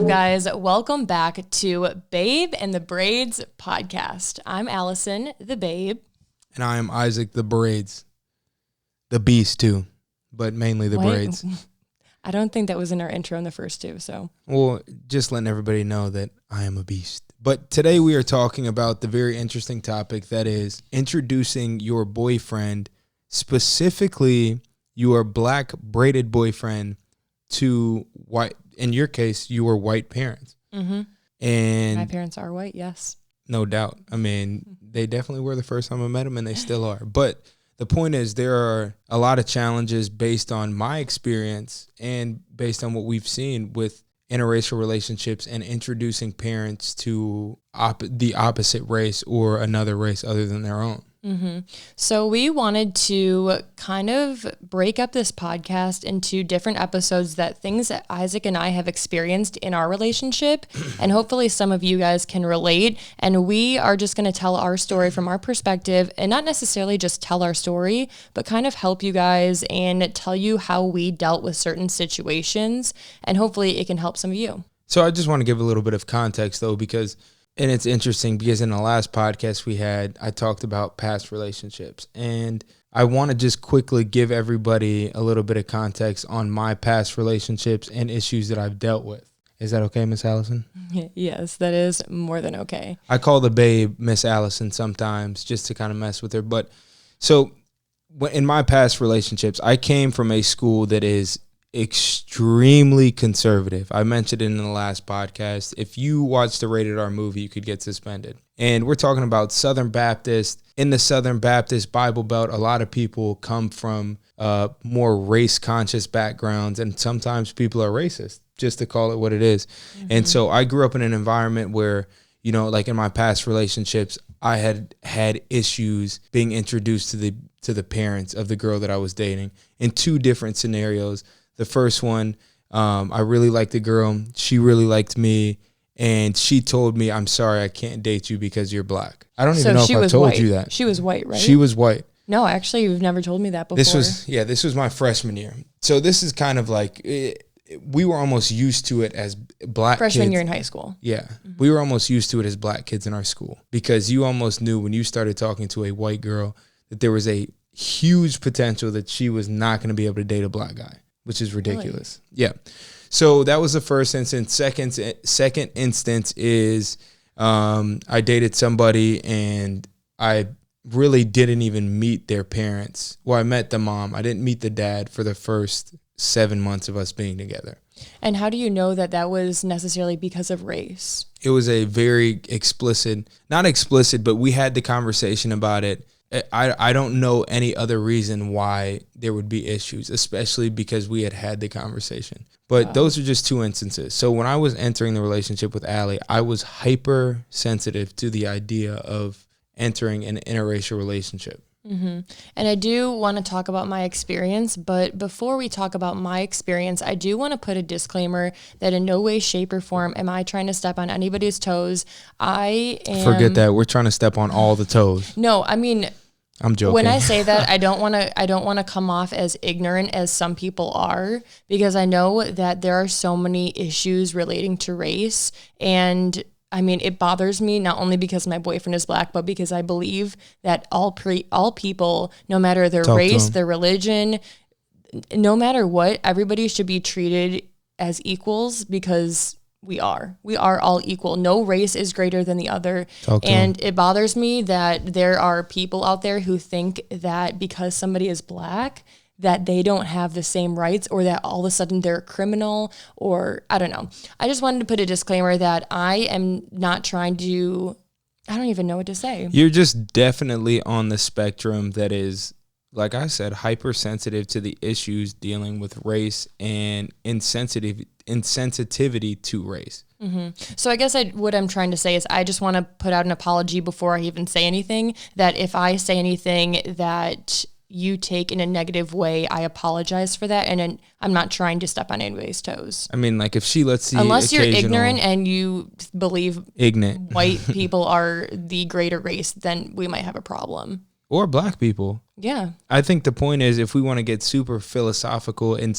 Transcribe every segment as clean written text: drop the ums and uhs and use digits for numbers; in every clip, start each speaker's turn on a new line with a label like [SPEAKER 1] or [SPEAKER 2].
[SPEAKER 1] up, guys? Welcome back to Babe and the Braids podcast. I'm Allison, the Babe.
[SPEAKER 2] And I am Isaac, the Braids. The Beast, too, but mainly the Braids.
[SPEAKER 1] I don't think that was in our intro in the first two, so.
[SPEAKER 2] Well, just letting everybody know that I am a beast. But today we are talking about the very interesting topic that is introducing your boyfriend, specifically your black braided boyfriend, to white, in your case, your white parents.
[SPEAKER 1] Mm-hmm.
[SPEAKER 2] And
[SPEAKER 1] my parents are white, yes.
[SPEAKER 2] No doubt. I mean, they definitely were the first time I met them, and they still are. But the point is, there are a lot of challenges based on my experience and based on what we've seen with interracial relationships and introducing parents to the opposite race or another race other than their own.
[SPEAKER 1] Mm-hmm. So we wanted to kind of break up this podcast into different episodes, that things that Isaac and I have experienced in our relationship, and hopefully some of you guys can relate. And we are just going to tell our story from our perspective, and not necessarily just tell our story, but kind of help you guys and tell you how we dealt with certain situations, and hopefully it can help some of you.
[SPEAKER 2] So I just want to give a little bit of context, though, and it's interesting because in the last podcast we had, I talked about past relationships, and I want to just quickly give everybody a little bit of context on my past relationships and issues that I've dealt with. Is that okay, Miss Allison?
[SPEAKER 1] Yes, that is more than okay.
[SPEAKER 2] I call the babe Miss Allison sometimes just to kind of mess with her. But so in my past relationships, I came from a school that is extremely conservative. I mentioned it in the last podcast. If you watch the rated R movie, you could get suspended. And we're talking about Southern Baptist. In the Southern Baptist Bible Belt, a lot of people come from more race-conscious backgrounds, and sometimes people are racist, just to call it what it is. Mm-hmm. And so I grew up in an environment where, you know, like in my past relationships, I had issues being introduced to the parents of the girl that I was dating in two different scenarios. The first one, I really liked the girl. She really liked me. And she told me, I'm sorry, I can't date you because you're black. I don't even know if I told you that.
[SPEAKER 1] She was white, right?
[SPEAKER 2] She was white.
[SPEAKER 1] No, actually, you've never told me that before.
[SPEAKER 2] This was my freshman year. So this is kind of like, we were almost used to it as black kids.
[SPEAKER 1] Freshman year in high school.
[SPEAKER 2] Yeah. Mm-hmm. We were almost used to it as black kids in our school, because you almost knew when you started talking to a white girl that there was a huge potential that she was not going to be able to date a black guy, which is ridiculous. Really? Yeah. So that was the first instance. Second instance is I dated somebody and I really didn't even meet their parents. Well, I met the mom. I didn't meet the dad for the first 7 months of us being together.
[SPEAKER 1] And how do you know that that was necessarily because of race?
[SPEAKER 2] It was a very not explicit, but we had the conversation about it. I don't know any other reason why there would be issues, especially because we had the conversation. But Those are just two instances. So when I was entering the relationship with Allie, I was hypersensitive to the idea of entering an interracial relationship.
[SPEAKER 1] Mm-hmm. And I do want to talk about my experience, but before we talk about my experience, I do want to put a disclaimer that in no way, shape, or form am I trying to step on anybody's toes.
[SPEAKER 2] Forget that. We're trying to step on all the toes.
[SPEAKER 1] No, I mean,
[SPEAKER 2] I'm joking.
[SPEAKER 1] When I say that, I don't want to come off as ignorant as some people are, because I know that there are so many issues relating to race. And I mean, it bothers me not only because my boyfriend is black, but because I believe that all people, no matter their race, their religion, no matter what, everybody should be treated as equals, because we are all equal. No race is greater than the other. And it bothers me that there are people out there who think that because somebody is black, that they don't have the same rights, or that all of a sudden they're a criminal, or I don't know. I just wanted to put a disclaimer that I am not trying to, I don't even know what to say.
[SPEAKER 2] You're just definitely on the spectrum that is, like I said, hypersensitive to the issues dealing with race and insensitivity to race.
[SPEAKER 1] Mm-hmm. So I guess what I'm trying to say is I just want to put out an apology before I even say anything, that if I say anything that you take in a negative way, I apologize for that, and I'm not trying to step on anybody's toes.
[SPEAKER 2] I mean, like, if she lets the
[SPEAKER 1] unless you're ignorant and you believe white people are the greater race, then we might have a problem.
[SPEAKER 2] Or black people.
[SPEAKER 1] Yeah.
[SPEAKER 2] I think the point is, if we want to get super philosophical and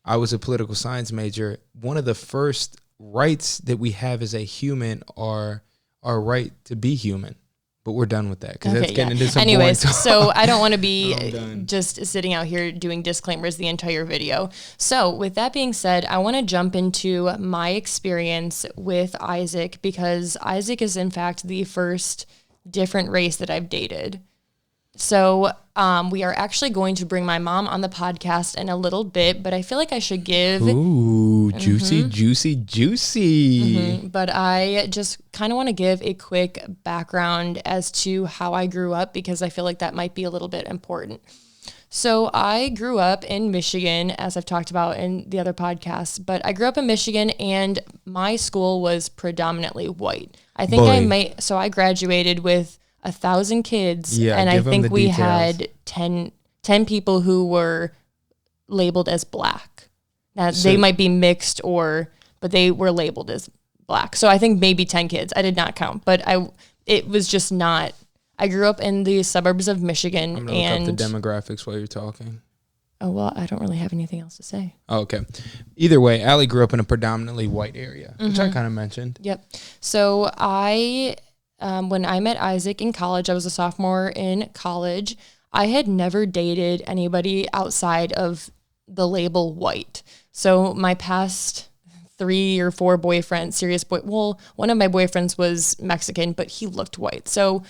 [SPEAKER 2] I was a political science major, one of the first rights that we have as a human are our right to be human. But we're done with that because that's getting into some
[SPEAKER 1] Anyways,
[SPEAKER 2] boring
[SPEAKER 1] so I don't want to be just sitting out here doing disclaimers the entire video. So with that being said, I want to jump into my experience with Isaac because Isaac is in fact the first different race that I've dated. So we are actually going to bring my mom on the podcast in a little bit, but I feel like I should give...
[SPEAKER 2] Ooh, juicy, juicy, juicy.
[SPEAKER 1] But I just kind of want to give a quick background as to how I grew up because I feel like that might be a little bit important. So I grew up in Michigan, as I've talked about in the other podcasts, but I grew up in Michigan and my school was predominantly white. I think I graduated with 1,000 kids, and I think we had 10 people who were labeled as black. Now, they might be mixed but they were labeled as black. So I think maybe 10 kids. I did not count, but it was just not. I grew up in the suburbs of Michigan.
[SPEAKER 2] I'm going to look up the demographics while you're talking.
[SPEAKER 1] Oh, well, I don't really have anything else to say.
[SPEAKER 2] Oh, okay. Either way, Allie grew up in a predominantly white area, which I kind of mentioned.
[SPEAKER 1] Yep. So when I met Isaac in college, I was a sophomore in college. I had never dated anybody outside of the label white. So my past 3 or 4 boyfriends, one of my boyfriends was Mexican, but he looked white. So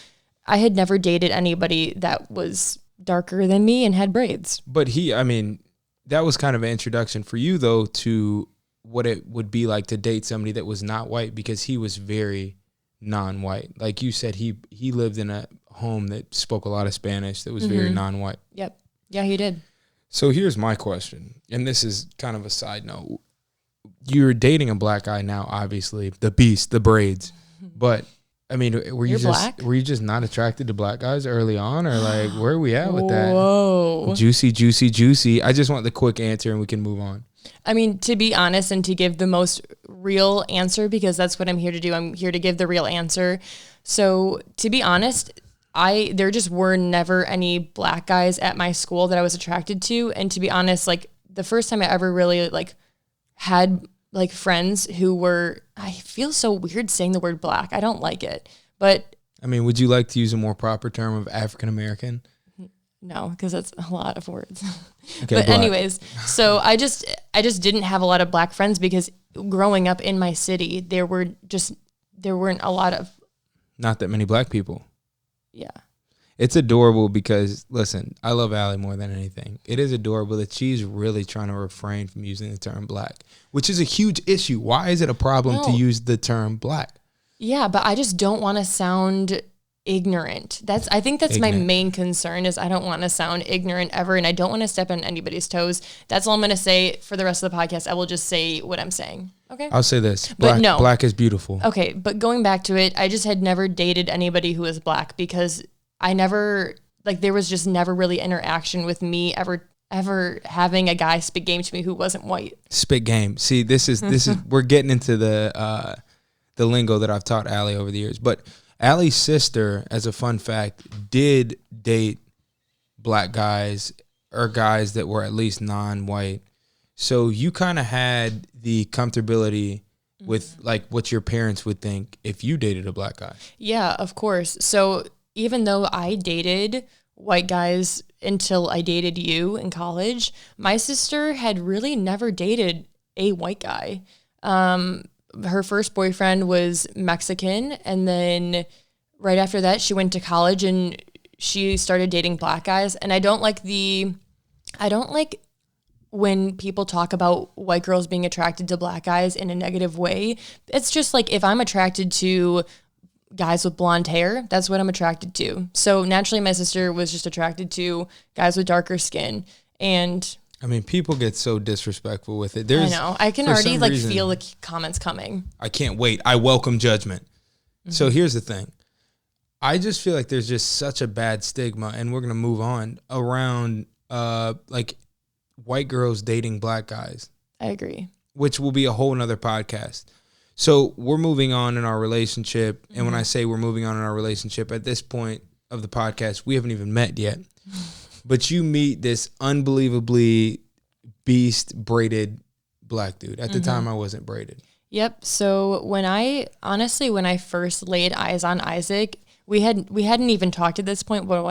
[SPEAKER 1] I had never dated anybody that was darker than me and had braids.
[SPEAKER 2] But that was kind of an introduction for you, though, to what it would be like to date somebody that was not white because he was very non-white. Like you said, he lived in a home that spoke a lot of Spanish that was very non-white.
[SPEAKER 1] Yep. Yeah, he did.
[SPEAKER 2] So here's my question, and this is kind of a side note. You're dating a black guy now, obviously, the beast, the braids. But were you just not attracted to black guys early on, or like where are we at with that?
[SPEAKER 1] Whoa.
[SPEAKER 2] Juicy, juicy, juicy. I just want the quick answer and we can move on.
[SPEAKER 1] To be honest and to give the most real answer, because that's what I'm here to do. I'm here to give the real answer. So to be honest, there just were never any black guys at my school that I was attracted to. And to be honest, like the first time I ever really had friends who were, I feel so weird saying the word black. I don't like it, but.
[SPEAKER 2] Would you like to use a more proper term of African-American?
[SPEAKER 1] No, because that's a lot of words.
[SPEAKER 2] Okay,
[SPEAKER 1] but anyways, so I just didn't have a lot of black friends because growing up in my city, there weren't a lot of.
[SPEAKER 2] Not that many black people.
[SPEAKER 1] Yeah.
[SPEAKER 2] It's adorable because, listen, I love Allie more than anything. It is adorable that she's really trying to refrain from using the term black, which is a huge issue. Why is it a problem to use the term black?
[SPEAKER 1] Yeah, but I just don't want to sound ignorant. I think that's my main concern is I don't want to sound ignorant ever, and I don't want to step on anybody's toes. That's all I'm going to say for the rest of the podcast. I will just say what I'm saying. Okay.
[SPEAKER 2] I'll say this. Black is beautiful.
[SPEAKER 1] Okay, but going back to it, I just had never dated anybody who was black because I never, there was just never really interaction with me ever having a guy spit game to me who wasn't white.
[SPEAKER 2] Spit game. See, this is we're getting into the lingo that I've taught Allie over the years, but Allie's sister, as a fun fact, did date black guys or guys that were at least non-white. So you kind of had the comfortability with what your parents would think if you dated a black guy.
[SPEAKER 1] Yeah, of course. So even though I dated white guys until I dated you in college, my sister had really never dated a white guy. Her first boyfriend was Mexican, and then right after that, she went to college and she started dating black guys. And I don't like when people talk about white girls being attracted to black guys in a negative way. It's just like if I'm attracted to guys with blonde hair, that's what I'm attracted to. So naturally, my sister was just attracted to guys with darker skin. And
[SPEAKER 2] people get so disrespectful with it.
[SPEAKER 1] I know. I can already feel the comments coming.
[SPEAKER 2] I can't wait. I welcome judgment. Mm-hmm. So here's the thing. I just feel like there's just such a bad stigma, and we're going to move on, around white girls dating black guys.
[SPEAKER 1] I agree.
[SPEAKER 2] Which will be a whole nother podcast. So we're moving on in our relationship. And when I say we're moving on in our relationship, at this point of the podcast, we haven't even met yet. But you meet this unbelievably beast braided black dude. At the time, I wasn't braided.
[SPEAKER 1] Yep. So when I first laid eyes on Isaac, we hadn't even talked at this point, but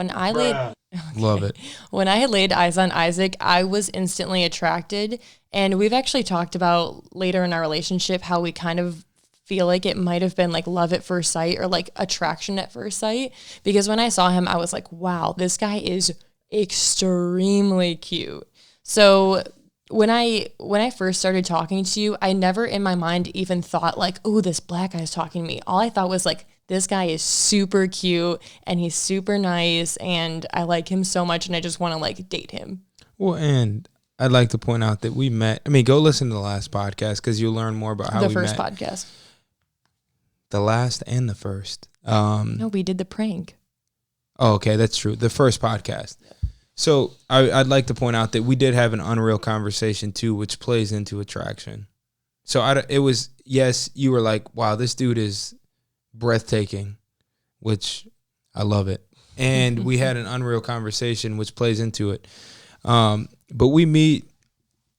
[SPEAKER 2] Love it.
[SPEAKER 1] when I had laid eyes on Isaac, I was instantly attracted. And we've actually talked about later in our relationship how we kind of feel like it might have been like love at first sight or like attraction at first sight. Because when I saw him, I was like, wow, this guy is extremely cute. So when I first started talking to you, I never in my mind even thought like, oh, this black guy's talking to me. All I thought was like, this guy is super cute and he's super nice and I like him so much and I just want to like date him.
[SPEAKER 2] Well, and I'd like to point out that we met. I mean, go listen to the last podcast because you'll learn more about how we met.
[SPEAKER 1] The first podcast.
[SPEAKER 2] The last and the first.
[SPEAKER 1] No, we did the prank.
[SPEAKER 2] Oh, okay, that's true. The first podcast. So I'd like to point out that we did have an unreal conversation too, which plays into attraction. So it was, yes, you were like, wow, this dude is breathtaking, which I love it. And we had an unreal conversation, which plays into it. But we meet,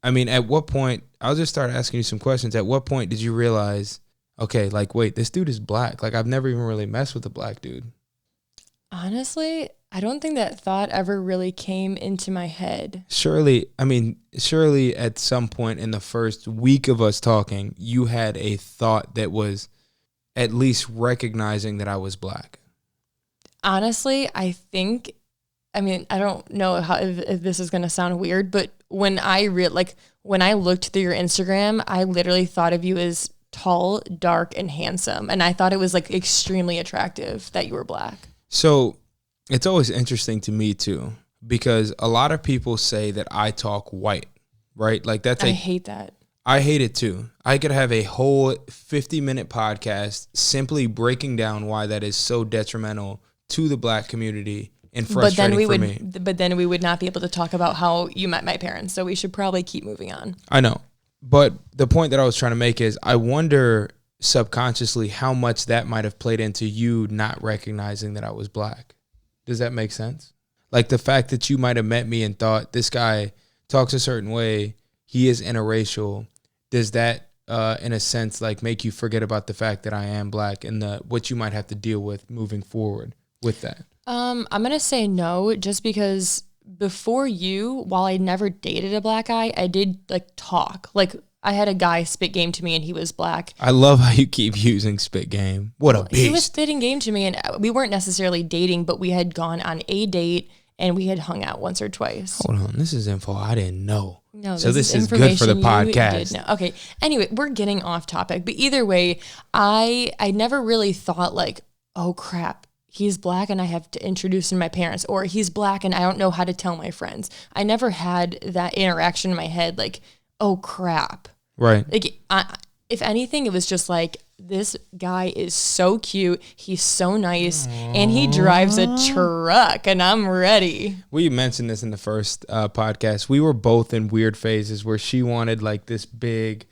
[SPEAKER 2] I mean, at what point, I'll just start asking you some questions. At what point did you realize, okay, like, wait, this dude is black. Like, I've never even really messed with a black dude.
[SPEAKER 1] Honestly, I don't think that thought ever really came into my head.
[SPEAKER 2] Surely at some point in the first week of us talking, you had a thought that was at least recognizing that I was black.
[SPEAKER 1] Honestly, I don't know how if this is going to sound weird, but when I looked through your Instagram, I literally thought of you as tall, dark, and handsome. And I thought it was like extremely attractive that you were black.
[SPEAKER 2] So it's always interesting to me too, because a lot of people say that I talk white, right? Like I
[SPEAKER 1] hate that.
[SPEAKER 2] I hate it too. I could have a whole 50-minute podcast simply breaking down why that is so detrimental to the black community and frustrating for me.
[SPEAKER 1] But then we would not be able to talk about how you met my parents. So we should probably keep moving on.
[SPEAKER 2] I know. But the point that I was trying to make is I wonder subconsciously how much that might have played into you not recognizing that I was black. Does that make sense? Like the fact that you might have met me and thought this guy talks a certain way, he is interracial. Does that, in a sense, like make you forget about the fact that I am black and what you might have to deal with moving forward with that?
[SPEAKER 1] I'm going to say no, just because before you, while I never dated a black guy, I did like talk. Like I had a guy spit game to me and he was black.
[SPEAKER 2] I love how you keep using spit game. What a beast.
[SPEAKER 1] He was spitting game to me and we weren't necessarily dating, but we had gone on a date and we had hung out once or twice.
[SPEAKER 2] Hold on. This is info I didn't know.
[SPEAKER 1] No,
[SPEAKER 2] so this is good for the podcast.
[SPEAKER 1] Okay. Anyway, we're getting off topic, but either way, I never really thought like, oh crap, he's black and I have to introduce him to my parents, or he's black and I don't know how to tell my friends. I never had that interaction in my head like, oh crap.
[SPEAKER 2] Right.
[SPEAKER 1] Like, if anything, it was just like, this guy is so cute. He's so nice. Aww. And he drives a truck and I'm ready.
[SPEAKER 2] We mentioned this in the first podcast. We were both in weird phases where she wanted like this big,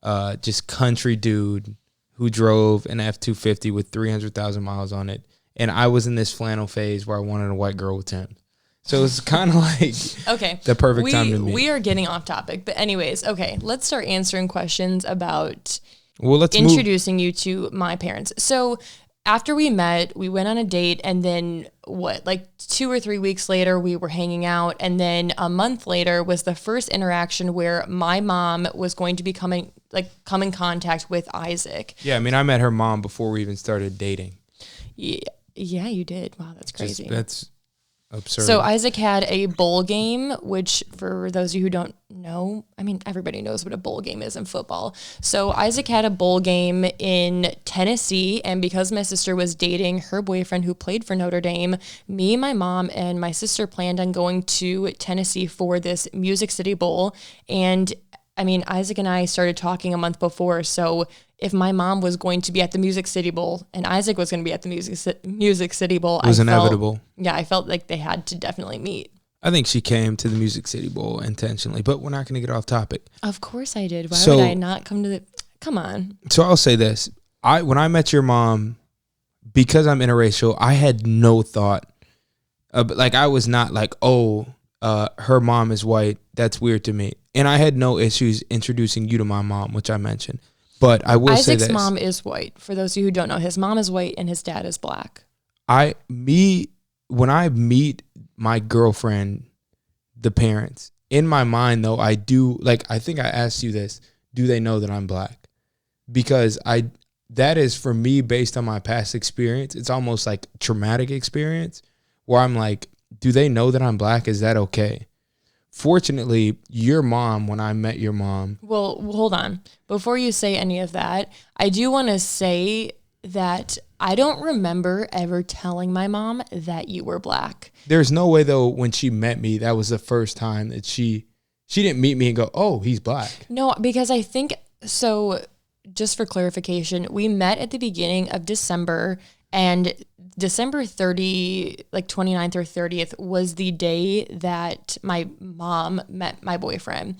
[SPEAKER 2] just country dude who drove an F-250 with 300,000 miles on it. And I was in this flannel phase where I wanted a white girl with Tim. So it's kind of like
[SPEAKER 1] okay,
[SPEAKER 2] the perfect time to meet.
[SPEAKER 1] We are getting off topic. But anyways, okay, let's start answering questions about
[SPEAKER 2] let's
[SPEAKER 1] introducing you to my parents. So after we met, we went on a date, and then like 2 or 3 weeks later, we were hanging out. And then a month later was the first interaction where my mom was going to be come in contact with Isaac.
[SPEAKER 2] Yeah, I mean, I met her mom before we even started dating.
[SPEAKER 1] Yeah, you did. Wow, that's crazy.
[SPEAKER 2] That's absurd.
[SPEAKER 1] So Isaac had a bowl game, which for those of you who don't know, I mean, everybody knows what a bowl game is in football. So Isaac had a bowl game in Tennessee, and because my sister was dating her boyfriend who played for Notre Dame, me, my mom, and my sister planned on going to Tennessee for this Music City Bowl. And I mean, Isaac and I started talking a month before, so if my mom was going to be at the Music City Bowl and Isaac was going to be at the Music City Bowl,
[SPEAKER 2] it was inevitable.
[SPEAKER 1] I felt like they had to definitely meet.
[SPEAKER 2] I think she came to the Music City Bowl intentionally, but we're not going to get off topic.
[SPEAKER 1] Of course I did. Why would I not come to come on.
[SPEAKER 2] So I'll say this. When I met your mom, because I'm interracial, I had no thought. Like I was not like, her mom is white. That's weird to me. And I had no issues introducing you to my mom, which I mentioned. But I will say
[SPEAKER 1] Isaac's
[SPEAKER 2] this.
[SPEAKER 1] mom is white. For those of you who don't know, his mom is white and his dad is black.
[SPEAKER 2] When I meet my girlfriend, the parents, in my mind though, I do, like, I think I asked you this, do they know that I'm black? Because that is for me based on my past experience. It's almost like traumatic experience where I'm like, do they know that I'm black? Is that okay? Fortunately, your mom, when I met your mom.
[SPEAKER 1] Well, hold on. Before you say any of that, I do want to say that I don't remember ever telling my mom that you were black.
[SPEAKER 2] There's no way though, when she met me, that was the first time that she didn't meet me and go, oh, he's black.
[SPEAKER 1] No, because I think, so just for clarification, we met at the beginning of December, and December 30, like 29th or 30th was the day that my mom met my boyfriend.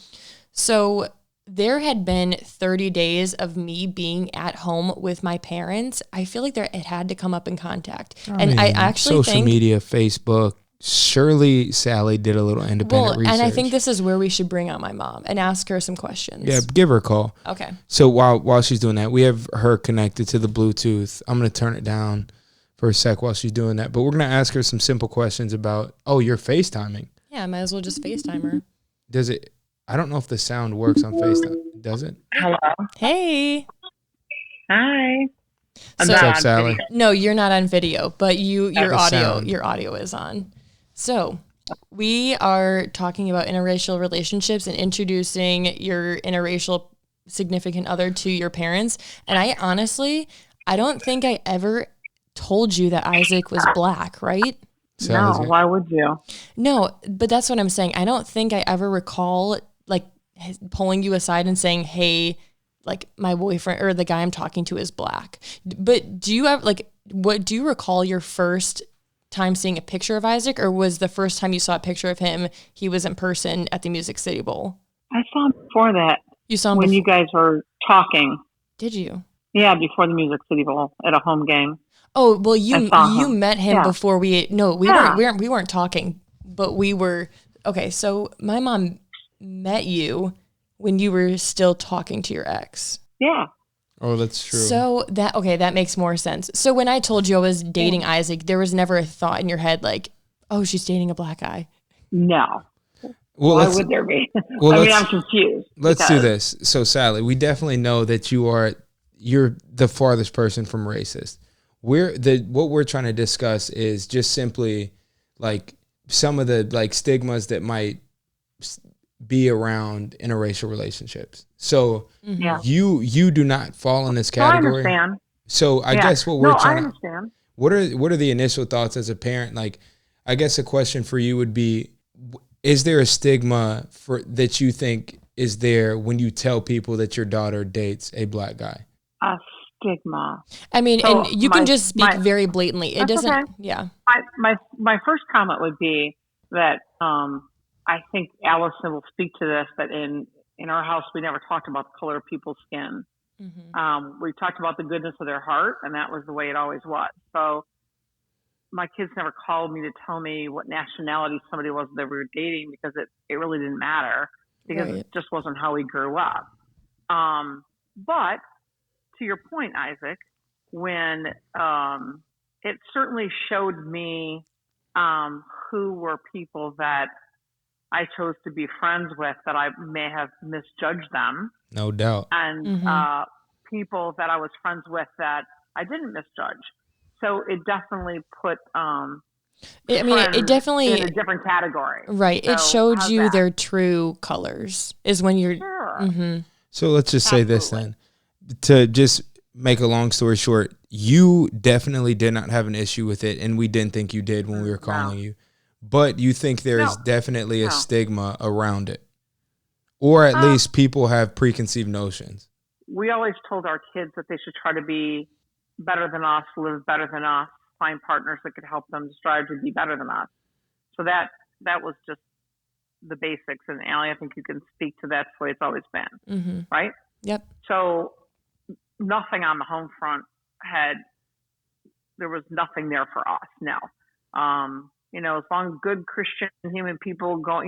[SPEAKER 1] So there had been 30 days of me being at home with my parents. I feel like it had to come up in contact. I actually
[SPEAKER 2] social media, Facebook, surely Sally did a little independent research.
[SPEAKER 1] And I think this is where we should bring out my mom and ask her some questions.
[SPEAKER 2] Yeah, give her a call.
[SPEAKER 1] Okay.
[SPEAKER 2] So while she's doing that, we have her connected to the Bluetooth. I'm going to turn it down for a sec while she's doing that. But we're going to ask her some simple questions about, you're FaceTiming.
[SPEAKER 1] Yeah, I might as well just FaceTime her.
[SPEAKER 2] Does it? I don't know if the sound works on FaceTime. Does it?
[SPEAKER 3] Hello.
[SPEAKER 1] Hey.
[SPEAKER 3] Hi.
[SPEAKER 1] So,
[SPEAKER 2] what's up, Sally?
[SPEAKER 1] No, you're not on video, but your
[SPEAKER 2] sound.
[SPEAKER 1] audio is on. So we are talking about interracial relationships and introducing your interracial significant other to your parents. And I don't think I ever told you that Isaac was black, right?
[SPEAKER 3] No, why would you?
[SPEAKER 1] No, but that's what I'm saying. I don't think I ever recall like pulling you aside and saying, hey, like my boyfriend or the guy I'm talking to is black. But do you have do you recall your first time seeing a picture of Isaac, or was the first time you saw a picture of him, he was in person at the Music City Bowl?
[SPEAKER 3] I saw him before that.
[SPEAKER 1] You saw him
[SPEAKER 3] when you guys were talking.
[SPEAKER 1] Did you?
[SPEAKER 3] Yeah, before the Music City Bowl at a home game.
[SPEAKER 1] Oh, well, you met him before we weren't talking, but we were, okay, so my mom met you when you were still talking to your ex.
[SPEAKER 3] Yeah.
[SPEAKER 2] Oh, that's true.
[SPEAKER 1] So that makes more sense. So when I told you I was dating Isaac, there was never a thought in your head like, oh, she's dating a black guy.
[SPEAKER 3] No.
[SPEAKER 2] Well,
[SPEAKER 3] why would there be? I'm confused.
[SPEAKER 2] Let's do this. So, Sally, we definitely know that you're the farthest person from racist. What we're trying to discuss is just simply like some of the like stigmas that might be around interracial relationships. So you do not fall in this category.
[SPEAKER 3] I understand.
[SPEAKER 2] So I guess what we're trying
[SPEAKER 3] I understand.
[SPEAKER 2] What are the initial thoughts as a parent? Like, I guess a question for you would be, is there a stigma that you think is there when you tell people that your daughter dates a black guy?
[SPEAKER 3] A stigma.
[SPEAKER 1] I mean, and you can just speak very blatantly. It doesn't. Okay. Yeah.
[SPEAKER 3] My first comment would be that I think Allison will speak to this. That in our house we never talked about the color of people's skin. Mm-hmm. We talked about the goodness of their heart, and that was the way it always was. So my kids never called me to tell me what nationality somebody was that we were dating, because it really didn't matter, because it just wasn't how we grew up. But to your point, Isaac, when it certainly showed me who were people that I chose to be friends with, that I may have misjudged them.
[SPEAKER 2] No doubt.
[SPEAKER 3] And people that I was friends with that I didn't misjudge. So it definitely put
[SPEAKER 1] it definitely
[SPEAKER 3] in a different category.
[SPEAKER 1] Right. So it showed you their true colors is when you're
[SPEAKER 2] So let's just say this then. To just make a long story short, you definitely did not have an issue with it, and we didn't think you did when we were calling you. But you think there is definitely a stigma around it, or at least people have preconceived notions.
[SPEAKER 3] We always told our kids that they should try to be better than us, live better than us, find partners that could help them strive to be better than us. So that was just the basics. And Allie, I think you can speak to that. That's the way it's always been, right?
[SPEAKER 1] Yep.
[SPEAKER 3] So nothing on the home front there was nothing there for us. No. As long as good Christian human people go,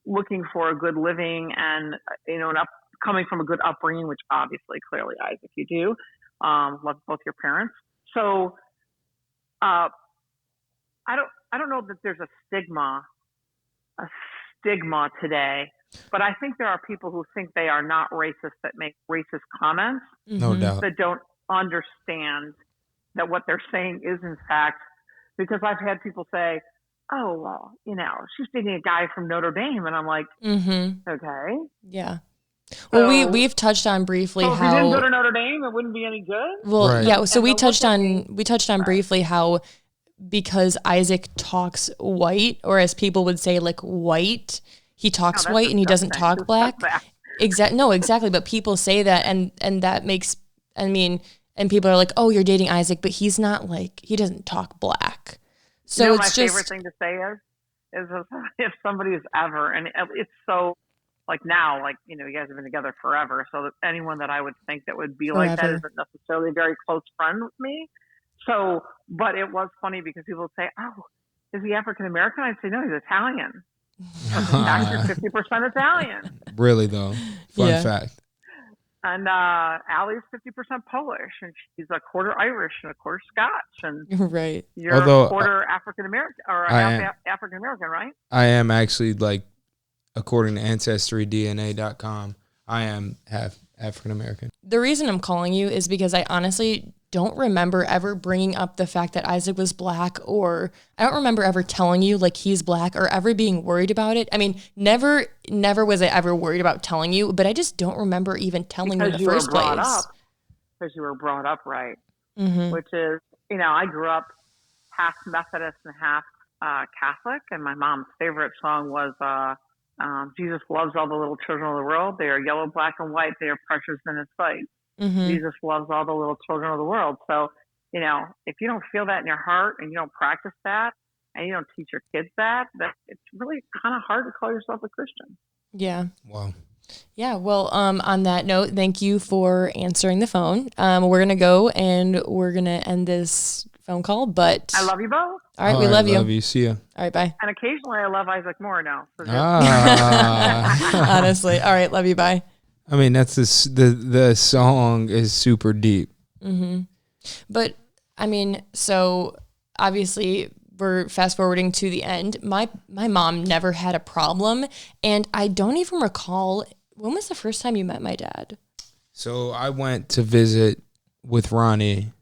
[SPEAKER 3] looking for a good living and, an coming from a good upbringing, which obviously, clearly, Isaac, you do. Love both your parents. So, I don't know that there's a stigma today, but I think there are people who think they are not racist that make racist comments.
[SPEAKER 2] No doubt.
[SPEAKER 3] That don't understand that what they're saying is in fact, because I've had people say, oh, well, she's dating a guy from Notre Dame. And I'm like, okay.
[SPEAKER 1] Yeah. Well,
[SPEAKER 3] So,
[SPEAKER 1] we've touched on briefly
[SPEAKER 3] so
[SPEAKER 1] how
[SPEAKER 3] if you didn't go to Notre Dame, it wouldn't be any good.
[SPEAKER 1] Well,
[SPEAKER 2] Right.
[SPEAKER 1] yeah. So
[SPEAKER 3] And
[SPEAKER 1] we
[SPEAKER 3] the
[SPEAKER 1] touched
[SPEAKER 3] look at
[SPEAKER 1] on
[SPEAKER 3] me-
[SPEAKER 1] briefly how, because Isaac talks white, or as people would say, like white, he talks
[SPEAKER 3] that's
[SPEAKER 1] white and he doesn't
[SPEAKER 3] disgusting.
[SPEAKER 1] talk black. Exactly. But people say that, and that makes, and people are like, oh, you're dating Isaac, but he's not he doesn't talk black. So
[SPEAKER 3] my
[SPEAKER 1] it's just
[SPEAKER 3] favorite thing to say is if somebody is ever, and it's so like now, like, you guys have been together forever. So that anyone that I would think that would be like that
[SPEAKER 1] Forever.
[SPEAKER 3] isn't necessarily a very close friend with me. So, but it was funny because people would say, oh, is he African American? I'd say, no, he's Italian. Actually, 50% Italian.
[SPEAKER 2] Really though, fun
[SPEAKER 1] Yeah.
[SPEAKER 2] fact.
[SPEAKER 3] And Allie's 50% Polish, and she's a quarter Irish and a quarter Scotch, and
[SPEAKER 1] right.
[SPEAKER 3] you're
[SPEAKER 2] Although,
[SPEAKER 3] a quarter African American or
[SPEAKER 2] I
[SPEAKER 3] half African American, right?
[SPEAKER 2] I am actually, like, according to AncestryDNA.com, I am half African American.
[SPEAKER 1] The reason I'm calling you is because I honestly don't remember ever bringing up the fact that Isaac was black, or I don't remember ever telling you like he's black or ever being worried about it. I mean, never was I ever worried about telling you, but I just don't remember even telling you in the first place.
[SPEAKER 3] Because you were brought up right,
[SPEAKER 1] Mm-hmm.
[SPEAKER 3] which is, I grew up half Methodist and half Catholic, and my mom's favorite song was Jesus loves all the little children of the world. They are yellow, black, and white. They are precious in his sight.
[SPEAKER 1] Mm-hmm.
[SPEAKER 3] Jesus loves all the little children of the world. So, if you don't feel that in your heart and you don't practice that and you don't teach your kids that it's really kind of hard to call yourself a Christian.
[SPEAKER 1] Yeah.
[SPEAKER 2] Wow.
[SPEAKER 1] Yeah. Well, on that note, thank you for answering the phone. We're going to go and we're going to end this phone call, but
[SPEAKER 3] I love you both.
[SPEAKER 1] all right. We love you.
[SPEAKER 2] Love you. See ya.
[SPEAKER 1] All right. Bye.
[SPEAKER 3] And occasionally I love Isaac more now. So
[SPEAKER 1] Honestly. All right. Love you. Bye.
[SPEAKER 2] I mean, that's the song is super deep.
[SPEAKER 1] Mm-hmm. But I mean, so obviously we're fast forwarding to the end. My mom never had a problem, and I don't even recall, when was the first time you met my dad?
[SPEAKER 2] So I went to visit with Ronnie.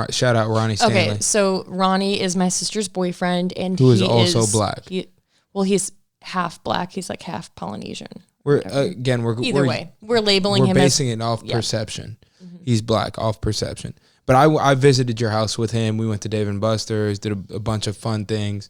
[SPEAKER 2] Shout out Ronnie Stanley.
[SPEAKER 1] Okay, so Ronnie is my sister's boyfriend, and
[SPEAKER 2] Who is
[SPEAKER 1] he
[SPEAKER 2] also black.
[SPEAKER 1] He's half black. He's like half Polynesian.
[SPEAKER 2] We're
[SPEAKER 1] Either way, we're labeling him
[SPEAKER 2] basing
[SPEAKER 1] as,
[SPEAKER 2] it off perception.
[SPEAKER 1] Mm-hmm.
[SPEAKER 2] He's black off perception. But I visited your house with him. We went to Dave & Buster's, did a bunch of fun things.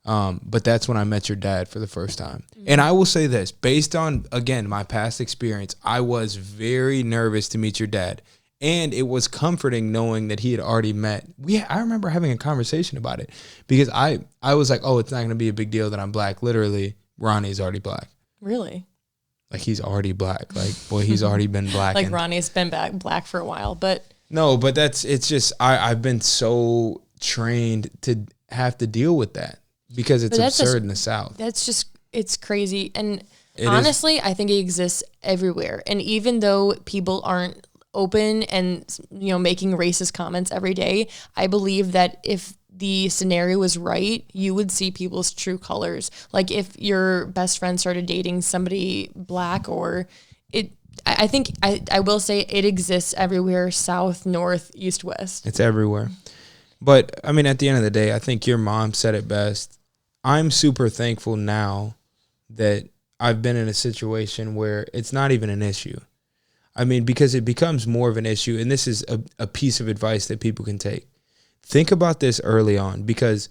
[SPEAKER 2] But that's when I met your dad for the first time. Mm-hmm. And I will say this, based on, again, my past experience, I was very nervous to meet your dad. And it was comforting knowing that he had already met. I remember having a conversation about it because I was like, oh, it's not going to be a big deal that I'm black. Literally, Ronnie's already black.
[SPEAKER 1] Really?
[SPEAKER 2] Like, he's already black. Like, boy, he's already been black.
[SPEAKER 1] Like, Ronnie's been black for a while, but...
[SPEAKER 2] No, but it's just, I've been so trained to have to deal with that because it's absurd in the South.
[SPEAKER 1] That's just, it's crazy. And honestly, I think it exists everywhere. And even though people aren't open and, making racist comments every day, I believe that if the scenario was right, you would see people's true colors. Like if your best friend started dating somebody black, or I think I will say it exists everywhere, south, north, east, west.
[SPEAKER 2] It's everywhere. But I mean, at the end of the day, I think your mom said it best. I'm super thankful now that I've been in a situation where it's not even an issue. I mean, because it becomes more of an issue, and this is a piece of advice that people can take. Think about this early on, because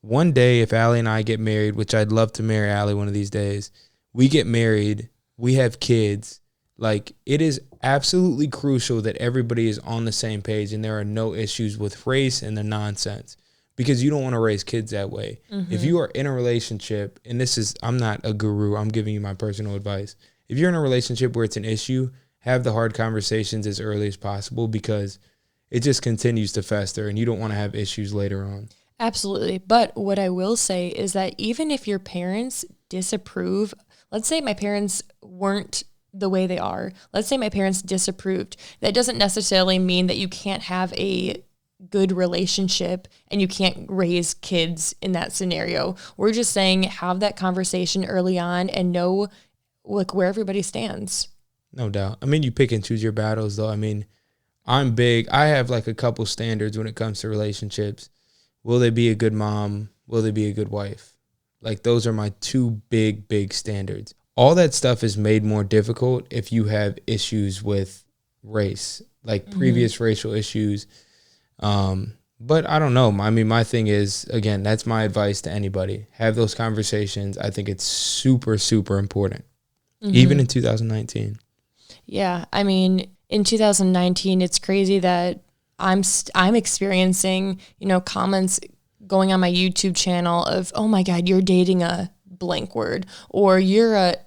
[SPEAKER 2] one day if Allie and I get married, which I'd love to marry Allie one of these days, we get married, we have kids, like it is absolutely crucial that everybody is on the same page and there are no issues with race and the nonsense, because you don't want to raise kids that way. Mm-hmm. If you are in a relationship, and I'm not a guru, I'm giving you my personal advice. If you're in a relationship where it's an issue, have the hard conversations as early as possible, because it just continues to fester and you don't want to have issues later on.
[SPEAKER 1] Absolutely. But what I will say is that even if your parents disapprove, let's say my parents weren't the way they are. Let's say my parents disapproved. That doesn't necessarily mean that you can't have a good relationship and you can't raise kids in that scenario. We're just saying have that conversation early on and know like where everybody stands.
[SPEAKER 2] No doubt. I mean, you pick and choose your battles though. I mean, I'm big. I have like a couple standards when it comes to relationships. Will they be a good mom? Will they be a good wife? Like those are my two big standards. All that stuff is made more difficult if you have issues with race, like previous racial issues. But I don't know. I mean, my thing is, again, that's my advice to anybody. Have those conversations. I think it's super important, even in 2019.
[SPEAKER 1] Yeah. I mean, in 2019, it's crazy that I'm experiencing, comments going on my YouTube channel of, oh my God, you're dating a blank word, or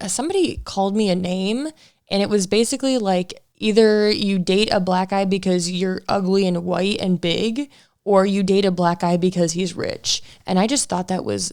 [SPEAKER 1] somebody called me a name, and it was basically like either you date a black guy because you're ugly and white and big, or you date a black guy because he's rich. And I just thought that was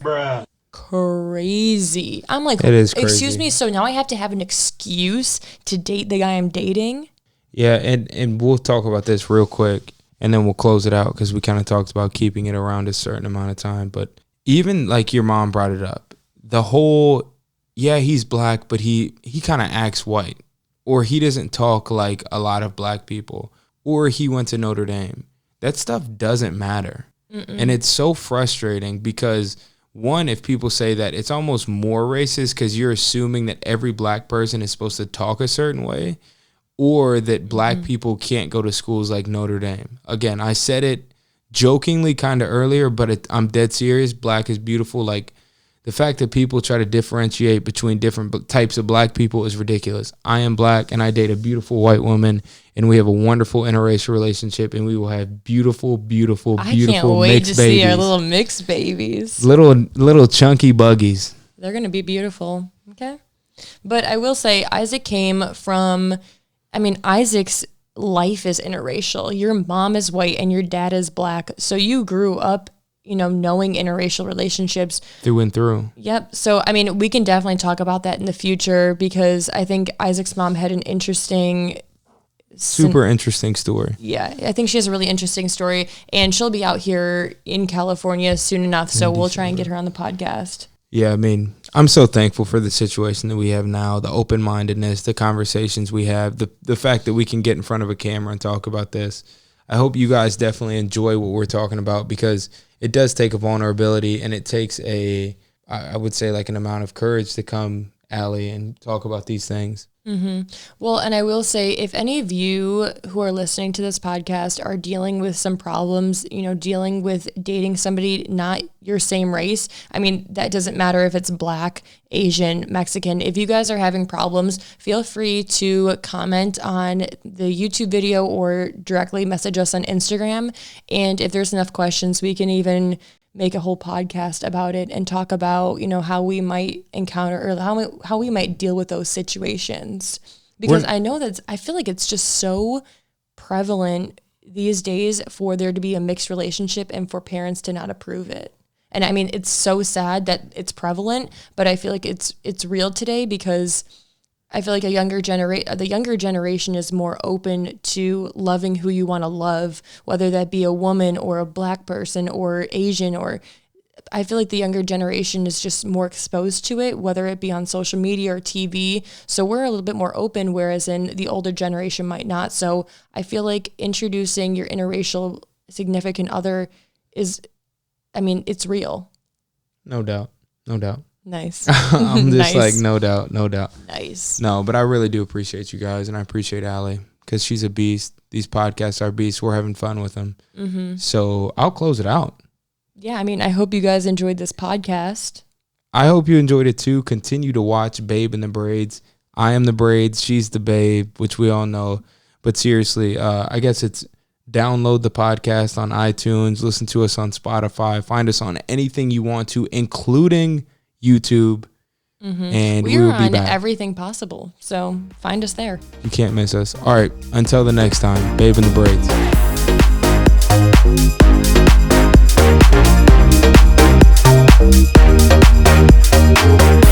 [SPEAKER 1] crazy. I'm like,
[SPEAKER 2] it is crazy.
[SPEAKER 1] Excuse me, so now I have to have an excuse to date the guy I'm dating?
[SPEAKER 2] Yeah, and we'll talk about this real quick, and then we'll close it out because we kind of talked about keeping it around a certain amount of time. But even like your mom brought it up, the whole, yeah, he's black, but he kind of acts white, or he doesn't talk like a lot of black people, or he went to Notre Dame. That stuff doesn't matter. And it's so frustrating because, one, if people say that, it's almost more racist because you're assuming that every black person is supposed to talk a certain way, or that black people can't go to schools like Notre Dame. Again, I said it jokingly kind of earlier, but I'm dead serious. Black is beautiful. Like, the fact that people try to differentiate between different types of black people is ridiculous. I am black and I date a beautiful white woman, and we have a wonderful interracial relationship, and we will have beautiful mixed babies. I can't wait to see
[SPEAKER 1] our little mixed babies.
[SPEAKER 2] Little chunky buggies.
[SPEAKER 1] They're going to be beautiful. Okay. But I will say Isaac came from, Isaac's life is interracial. Your mom is white and your dad is black. So you grew up knowing interracial relationships
[SPEAKER 2] through and through.
[SPEAKER 1] Yep. So, we can definitely talk about that in the future because I think Isaac's mom had an super interesting story. Yeah. I think she has a really interesting story, and she'll be out here in California soon enough. So we'll try and get her on the podcast.
[SPEAKER 2] Yeah. I'm so thankful for the situation that we have now, the open-mindedness, the conversations we have, the fact that we can get in front of a camera and talk about this. I hope you guys definitely enjoy what we're talking about because it does take a vulnerability, and it takes I would say like an amount of courage to come, Allie, and talk about these things.
[SPEAKER 1] Well, and I will say, if any of you who are listening to this podcast are dealing with some problems, dealing with dating somebody not your same race, that doesn't matter if it's black, Asian, Mexican. If you guys are having problems, feel free to comment on the YouTube video or directly message us on Instagram. And if there's enough questions, we can even make a whole podcast about it and talk about, how we might encounter or how we might deal with those situations. Because I feel like it's just so prevalent these days for there to be a mixed relationship and for parents to not approve it. And it's so sad that it's prevalent, but I feel like it's real today because I feel like the younger generation is more open to loving who you want to love, whether that be a woman or a black person or Asian, or I feel like the younger generation is just more exposed to it, whether it be on social media or TV. So we're a little bit more open, whereas in the older generation might not. So I feel like introducing your interracial significant other is, it's real.
[SPEAKER 2] No doubt.
[SPEAKER 1] Nice.
[SPEAKER 2] I'm just like, no doubt.
[SPEAKER 1] Nice.
[SPEAKER 2] No, but I really do appreciate you guys, and I appreciate Allie because she's a beast. These podcasts are beasts. We're having fun with them. So I'll close it out.
[SPEAKER 1] Yeah, I hope you guys enjoyed this podcast.
[SPEAKER 2] I hope you enjoyed it too. Continue to watch Babe and the Braids. I am the Braids. She's the Babe, which we all know. But seriously, I guess it's download the podcast on iTunes, listen to us on Spotify, find us on anything you want to, including YouTube, and we will be
[SPEAKER 1] on
[SPEAKER 2] back.
[SPEAKER 1] Everything possible, so find us there.
[SPEAKER 2] You can't miss us. All right, until the next time, Babe and the Braids.